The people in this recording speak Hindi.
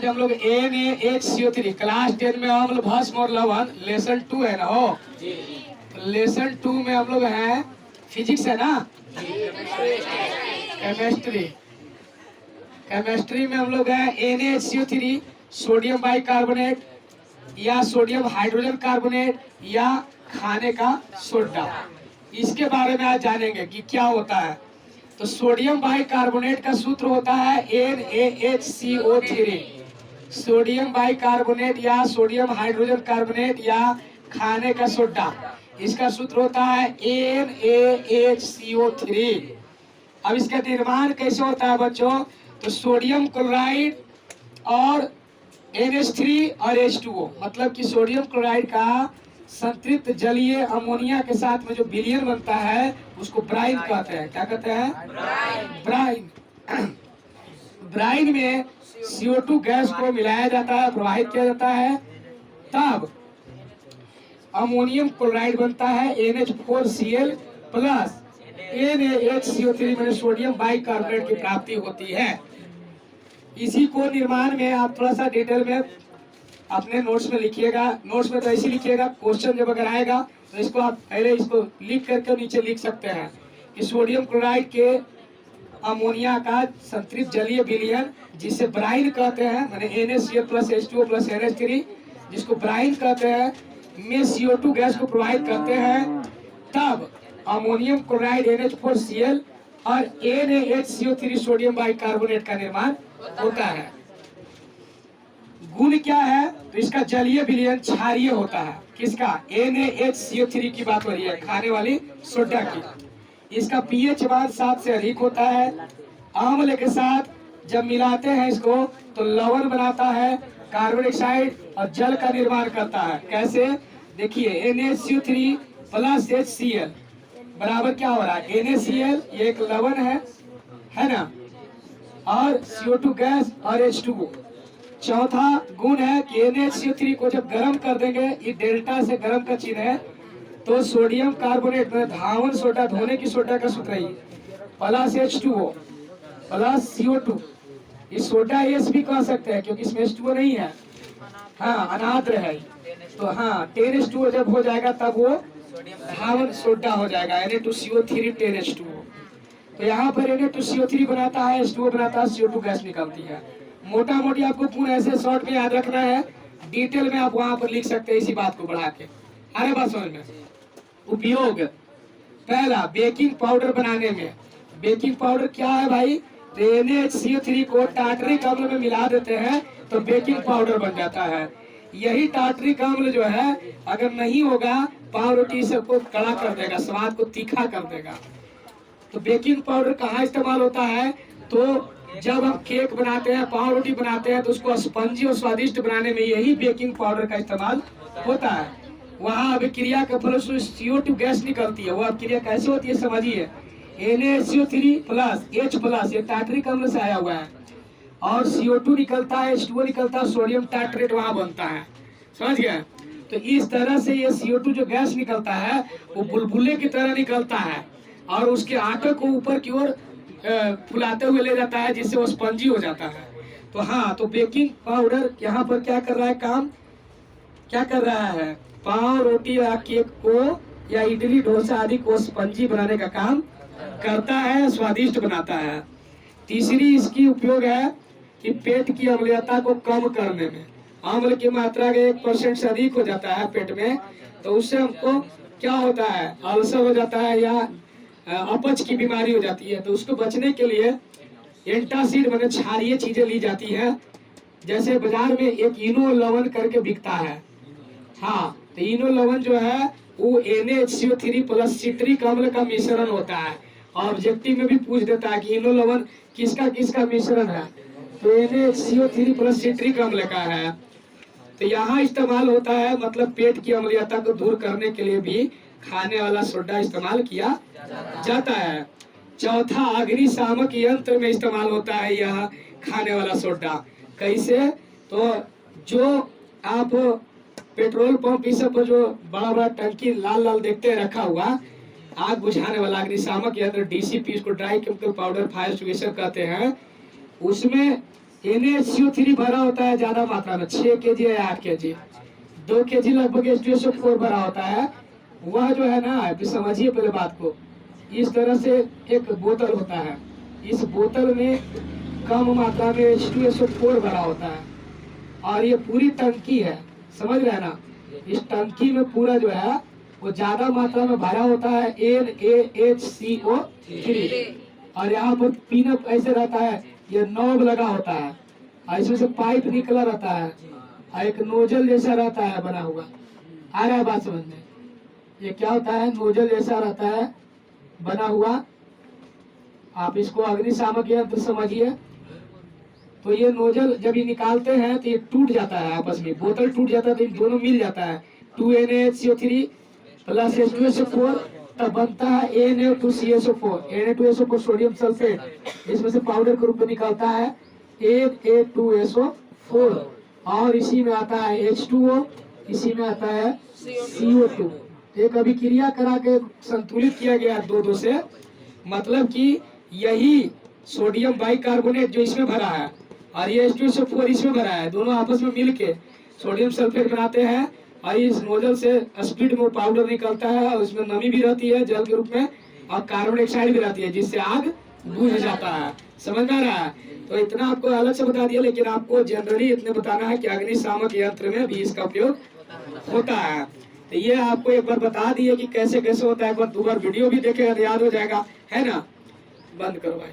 आज हम लोग NaHCO3 क्लास 10 में हम लोग भस्म और लवण लेसन 2 है ना हो। लेसन 2 में हम लोग हैं फिजिक्स है ना, केमिस्ट्री। केमिस्ट्री में हम लोग हैं NaHCO3 सोडियम बाइकार्बोनेट या सोडियम हाइड्रोजन कार्बोनेट या खाने का सोडा। इसके बारे में आज जानेंगे कि क्या होता है। तो सोडियम बाइकार्बोनेट का सूत्र होता है NaHCO3। सोडियम बाइकार्बोनेट या सोडियम हाइड्रोजन कार्बोनेट या खाने का सोडा, इसका सूत्र होता है NaHCO3। अब इसका निर्माण कैसे होता है बच्चों? तो सोडियम क्लोराइड और NH3 और H2O, मतलब कि सोडियम क्लोराइड का संतृप्त जलीय अमोनिया के साथ में जो विलयन बनता है उसको ब्राइन कहते हैं। क्या कहते हैं? ब्राइन। ब्राइन में CO2 गैस को मिलाया जाता है, प्रवाहित किया जाता है, तब अमोनियम क्लोराइड बनता है NH4Cl प्लस NaHCO3 में सोडियम बाइकार्बोनेट की प्राप्ति होती है। इसी को निर्माण में आप थोड़ा सा डिटेल में अपने नोट्स में लिखिएगा। नोट्स में तो ऐसे लिखिएगा, क्वेश्चन जब अगर आएगा तो इसको आप पहले इसको लिख करके नीचे लिख सकते हैं कि सोडियम क्लोराइड के अमोनिया का संतृप्त जलीय विलयन जिसे ब्राइन कहते हैं, माने NaCl plus H2O plus NH3, जिसको ब्राइन कहते हैं, में CO2 गैस को प्रवाहित करते हैं, तब अमोनियम क्लोराइड NH4Cl और NaHCO3 सोडियम बाइकार्बोनेट का निर्माण होता है। गुण क्या है? तो इसका जलीय विलयन क्षारीय होता है। किसका? NaHCO3 की बात हो रही है, खाने वाली सोडा की। इसका pH मान 7 से अधिक होता है। अम्ल के साथ जब मिलाते हैं इसको तो लवण बनाता है, कार्बन डाइऑक्साइड और जल का निर्माण करता है। कैसे? देखिए NaCO3 प्लस HCl बराबर क्या हो रहा है? NaCl ये एक लवण है ना, और CO2 गैस और H2O। चौथा गुण है कि NaCO3 को जब गर्म कर देंगे, ये डेल्टा से गर्म का चिन्ह है, तो सोडियम कार्बोनेट में धावन सोडा, धोने की सोडा का सूत्र है प्लस H2O प्लस CO2। इस सोडा एस भी कह सकते हैं क्योंकि इसमें H2O नहीं है, हाँ अनाद्र है। तो हाँ 10H2O जब हो जाएगा तब वो धावन सोडा हो जाएगा, Na2CO3 10H2O। तो यहाँ पर Na2CO3 बनाता है, H2O बनाता है, CO2 गैस निकलती है। मोटा मोटी आपको पूरा ऐसे शॉर्ट में याद रखना है, डिटेल में आप वहां पर लिख सकते हैं इसी बात को बढ़ा के। अरे बात समझ में। उपयोग पहला, बेकिंग पाउडर बनाने में। बेकिंग पाउडर क्या है भाई? NaHCO3 को टार्टरिक अम्ल में मिला देते हैं तो बेकिंग पाउडर बन जाता है। यही टार्टरिक अम्ल जो है अगर नहीं होगा, पाव रोटी सबको कड़ा कर देगा, स्वाद को तीखा कर देगा। तो बेकिंग पाउडर कहाँ इस्तेमाल होता है? तो जब हम केक बनाते हैं, पाव रोटी बनाते हैं, तो उसको स्पंजी और स्वादिष्ट बनाने में यही बेकिंग पाउडर का इस्तेमाल होता है। वहाँ अभिक्रिया के फलस्वरूप CO2 गैस निकलती है। वो अभिक्रिया कैसे होती है समझिए। NaCO3 प्लस H प्लस, ये टार्टरिक अम्ल से आया हुआ है, और CO2 निकलता है, H2O निकलता है, सोडियम टार्टरेट वहाँ बनता है। समझ गए? तो इस तरह से ये CO2 जो गैस निकलता है वो बुलबुले की तरह निकलता है और उसके आटे को ऊपर की ओर फुलाते हुए ले जाता है, जिससे वो स्पंजी हो जाता है। तो हाँ, तो बेकिंग पाउडर यहाँ पर क्या कर रहा है? काम क्या कर रहा है? पाव रोटी या केक को या इडली डोसा आदि को स्पंजी बनाने का काम करता है, स्वादिष्ट बनाता है। तीसरी इसकी उपयोग है कि पेट की अम्लता को कम करने में। अम्ल की मात्रा के 1% से अधिक हो जाता है पेट में, तो उससे हमको क्या होता है? अल्सर हो जाता है या अपच की बीमारी हो जाती है। तो उसको बचने के लिए एंटासिड माने क्षारीय चीजें ली जाती है। जैसे बाजार में एक इनो लवण करके बिकता है, हाँ, तो इनो लवण जो है वो NaHCO3 प्लस सिट्रिक अम्ल का मिश्रण होता है। ऑब्जेक्टिव में भी पूछ देता है कि इनो लवण किसका किसका मिश्रण है, तो NaHCO3 प्लस सिट्रिक अम्ल का है। तो यहाँ इस्तेमाल होता है, मतलब पेट की अम्लता को दूर करने के लिए भी खाने वाला सोडा इस्तेमाल किया जाता है। चौथा, अग्निशामक यंत्र में इस्तेमाल होता है यह खाने वाला सोडा। कैसे? तो जो आप पेट्रोल पंप इस सब पर जो बड़ा बड़ा टंकी लाल लाल देखते हैं रखा हुआ, आग बुझाने वाला अग्निशामक यंत्र DCP, इसको dry chemical powder fire extinguisher कहते हैं। उसमें NaCO3 भरा होता है ज्यादा मात्रा में 6 kg या 8 kg, 2 kg लगभग H2SO4 भरा होता है। वह जो है ना, अभी समझिए पहले बात को, इस तरह से एक बोतल होता है, इस बोतल में कम मात्रा में H2SO4 भरा होता है और ये पूरी टंकी है, समझ रहे हैं ना। इस टंकी में पूरा जो है वो ज्यादा मात्रा में भरा होता है NaHCO3 और यहाँ पर पिनअप ऐसे रहता है, ये नॉब लगा होता है और इसमें से पाइप निकला रहता है और एक नोजल जैसा रहता है बना हुआ। आ रहा है बात समझ में? ये क्या होता है, नोजल जैसा रहता है बना हुआ। आप इसको अग्निशामक यंत्र समझिए। तो ये नोजल जब ये निकालते हैं तो ये टूट जाता है आपस में, बोतल टूट जाता है तो इन दोनों मिल जाता है 2NaHCO3 प्लस H2SO4, तब बनता है Na2CSO4। Na2SO4 सोडियम सल्फेट, इसमें से पाउडर के रूप में निकलता है Na2SO4 और इसी में आता है H2O, इसी में आता है CO2। एक अभिक्रिया करा के संतुलित किया गया 2-2 से, मतलब कि यही सोडियम बाइकार्बोनेट जो इसमें भरा है और ये H2SO4 इसमें भरा है, दोनों आपस में मिलके सोडियम सल्फेट बनाते हैं और इस नोजल से स्पीड में पाउडर निकलता है और उसमें नमी भी रहती है जल के रूप में और कार्बन डाइऑक्साइड भी रहती है, जिससे आग बुझ जाता है। समझ में आ रहा है? तो इतना आपको अलग से बता दिया, लेकिन आपको जनरली इतने बताना है कि अग्निशामक यंत्र में भी इसका उपयोग होता है। तो ये आपको एक बार बता दिए कि कैसे कैसे होता है। एक बार 2 बार वीडियो भी देखेगा तो याद हो जाएगा, है ना। बंद करो भाई।